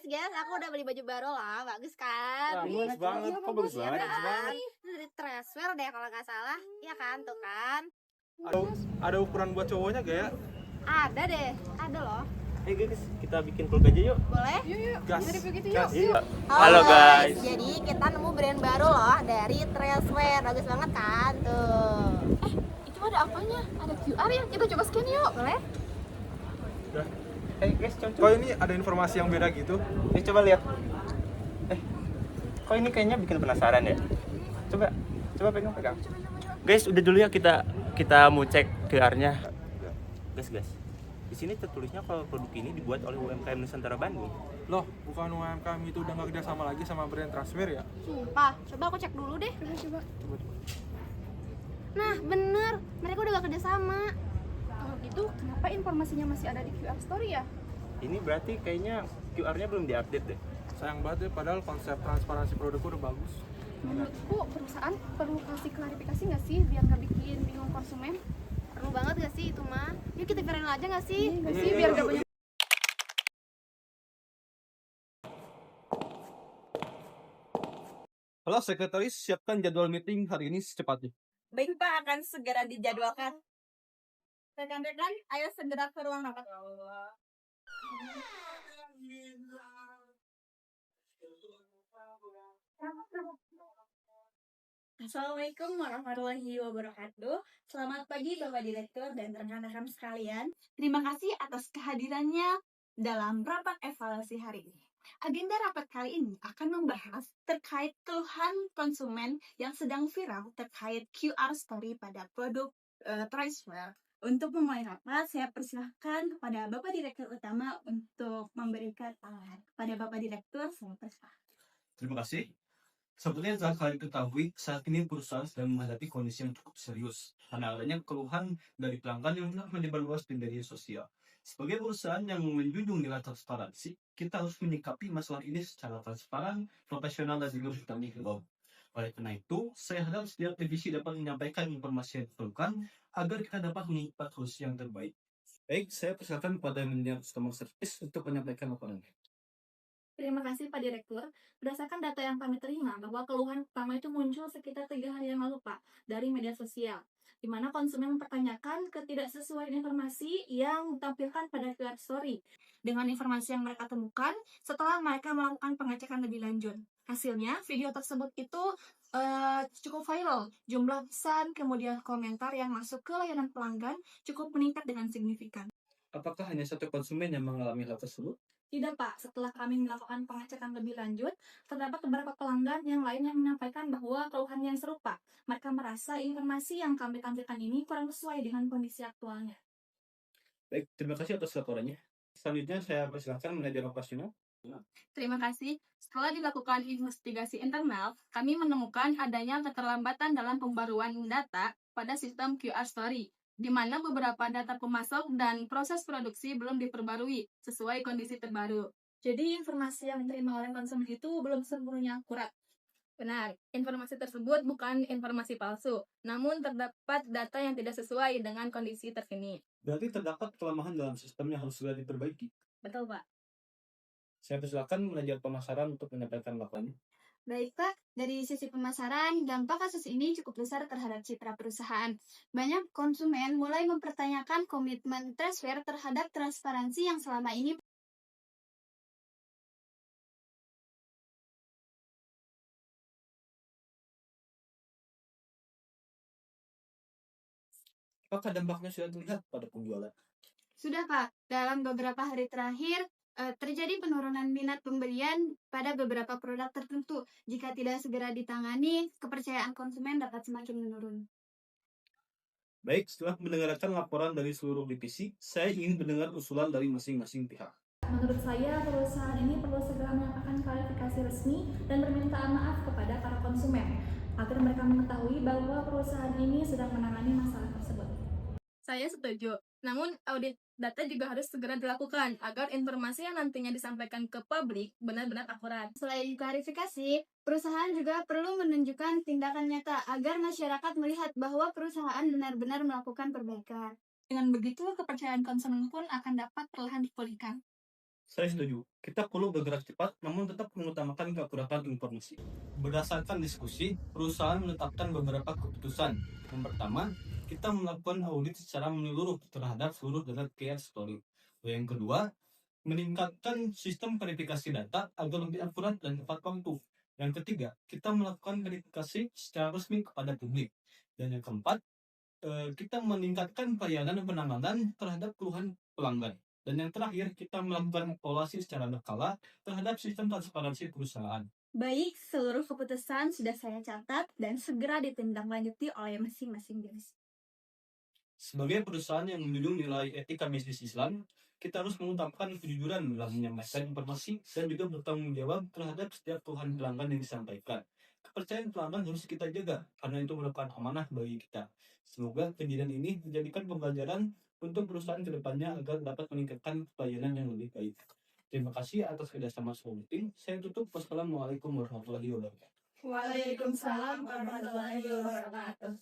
guys, aku udah beli baju baru lah, bagus kan? Bagus banget, kok bagus Ya banget? kan? Itu dari Trashwear deh kalau nggak salah, ya kan? Tuh kan? Ada ukuran buat cowoknya gak ya? Ada deh, ada loh. Guys, kita bikin vlog aja yuk. Boleh? Gas. Gas. Iya. Halo guys, jadi kita nemu brand baru loh dari Trashwear, bagus banget kan? Tuh. Itu ada apanya? Ada QR ya? Kita coba scan yuk. Boleh? Guys, kok ini ada informasi yang beda gitu? Coba lihat. Kok ini kayaknya bikin penasaran ya? Coba pegang. Guys, udah dulu ya kita mau cek QR-nya. Guys. Di sini tertulisnya kalau produk ini dibuat oleh UMKM Nusantara Bandung. Loh, bukan UMKM itu udah nggak kerja sama lagi sama brand Trashwear ya? Sumpah, coba aku cek dulu deh. Coba. Nah, bener, mereka udah gak kerja sama. Kalau gitu, kenapa informasinya masih ada di QR Story ya? Ini berarti kayaknya QR-nya belum diupdate deh. Sayang banget ya, padahal konsep transparansi produkku udah bagus. Menurutku, perusahaan perlu kasih klarifikasi nggak sih biar nggak bikin bingung konsumen? Perlu banget gak sih itu mah? Yuk kita viralin aja gak sih? Nggak sih biar nggak banyak. Halo sekretaris, siapkan jadwal meeting hari ini secepatnya. Baik Pak, akan segera dijadwalkan. Rekan-rekan, ayo segera ke ruang rapat. Assalamualaikum warahmatullahi wabarakatuh. Selamat pagi Bapak Direktur dan rekan-rekan sekalian. Terima kasih atas kehadirannya dalam rapat evaluasi hari ini. Agenda rapat kali ini akan membahas terkait keluhan konsumen yang sedang viral terkait QR Story pada produk Trashwear. Untuk memulai rapat, saya persilahkan kepada Bapak Direktur Utama untuk memberikan arahan. Kepada Bapak Direktur, saya persilahkan. Terima kasih. Seperti yang telah kalian ketahui, saat ini perusahaan sedang menghadapi kondisi yang cukup serius karena adanya keluhan dari pelanggan yang telah menyebar luas di media sosial. Sebagai perusahaan yang menjunjung nilai transparansi, kita harus menyikapi masalah ini secara transparan, profesional, dan juga bertanggung jawab. Oleh karena itu, saya harap setiap divisi dapat menyampaikan informasi yang diperlukan agar kita dapat menyiapkan solusi yang terbaik. Baik, saya persilakan kepada manajer customer service untuk menyampaikan laporannya. Terima kasih Pak Direktur. Berdasarkan data yang kami terima, bahwa keluhan pertama itu muncul sekitar 3 hari yang lalu Pak, dari media sosial, di mana konsumen mempertanyakan ketidaksesuaian informasi yang ditampilkan pada QR Story dengan informasi yang mereka temukan setelah mereka melakukan pengecekan lebih lanjut. Hasilnya, video tersebut itu cukup viral. Jumlah pesan, kemudian komentar yang masuk ke layanan pelanggan cukup meningkat dengan signifikan. Apakah hanya satu konsumen yang mengalami hal tersebut? Tidak Pak, setelah kami melakukan pengecekan lebih lanjut, terdapat beberapa pelanggan yang lain yang menyampaikan bahwa keluhan yang serupa. Mereka merasa informasi yang kami tampilkan ini kurang sesuai dengan kondisi aktualnya. Baik, terima kasih atas laporannya. Selanjutnya saya persilakan manajer operasional. Terima kasih. Setelah dilakukan investigasi internal, kami menemukan adanya keterlambatan dalam pembaruan data pada sistem QR Story, di mana beberapa data pemasok dan proses produksi belum diperbarui sesuai kondisi terbaru. Jadi informasi yang diterima oleh konsumen itu belum sepenuhnya akurat. Benar, informasi tersebut bukan informasi palsu, namun terdapat data yang tidak sesuai dengan kondisi terkini. Berarti terdapat kelemahan dalam sistem yang harus segera diperbaiki. Betul, Pak. Saya persilakan manajer pemasaran untuk menyampaikan laporannya. Baik Pak, dari sisi pemasaran, dampak kasus ini cukup besar terhadap citra perusahaan. Banyak konsumen mulai mempertanyakan komitmen Trashwear terhadap transparansi yang selama ini. Apakah dampaknya sudah terlihat pada penjualan? Sudah Pak, dalam beberapa hari terakhir, terjadi penurunan minat pembelian pada beberapa produk tertentu. Jika tidak segera ditangani, kepercayaan konsumen dapat semakin menurun. Baik, setelah mendengarkan laporan dari seluruh divisi, saya ingin mendengar usulan dari masing-masing pihak. Menurut saya, perusahaan ini perlu segera melakukan klarifikasi resmi dan permintaan maaf kepada para konsumen, agar mereka mengetahui bahwa perusahaan ini sedang menangani masalah tersebut. Saya setuju, namun audit data juga harus segera dilakukan agar informasi yang nantinya disampaikan ke publik benar-benar akurat. Selain klarifikasi, perusahaan juga perlu menunjukkan tindakan nyata agar masyarakat melihat bahwa perusahaan benar-benar melakukan perbaikan. Dengan begitu, kepercayaan konsumen pun akan dapat perlahan dipulihkan. Saya setuju. Kita perlu bergerak cepat, namun tetap mengutamakan keakuratan informasi. Berdasarkan diskusi, perusahaan menetapkan beberapa keputusan. Yang pertama, kita melakukan audit secara menyeluruh terhadap seluruh data care story. Yang kedua, meningkatkan sistem verifikasi data agar lebih akurat dan tepat waktu. Yang ketiga, kita melakukan verifikasi secara resmi kepada publik. Dan yang keempat, kita meningkatkan pelayanan dan penanganan terhadap keluhan pelanggan. Dan yang terakhir, kita melakukan evaluasi secara berkala terhadap sistem transparansi perusahaan. Baik, seluruh keputusan sudah saya catat dan segera ditindaklanjuti oleh masing-masing divisi. Sebagai perusahaan yang menjunjung nilai etika bisnis Islam, kita harus mengutamakan kejujuran dalam menyampaikan informasi dan juga bertanggung jawab terhadap setiap keluhan pelanggan yang disampaikan. Kepercayaan pelanggan harus kita jaga karena itu merupakan amanah bagi kita. Semoga kejadian ini menjadikan pembelajaran untuk perusahaan ke depannya agar dapat meningkatkan pelayanan yang lebih baik. Terima kasih atas kerjasama seluruh tim. Saya tutup. Wassalamualaikum warahmatullahi wabarakatuh. Waalaikumsalam warahmatullahi wabarakatuh.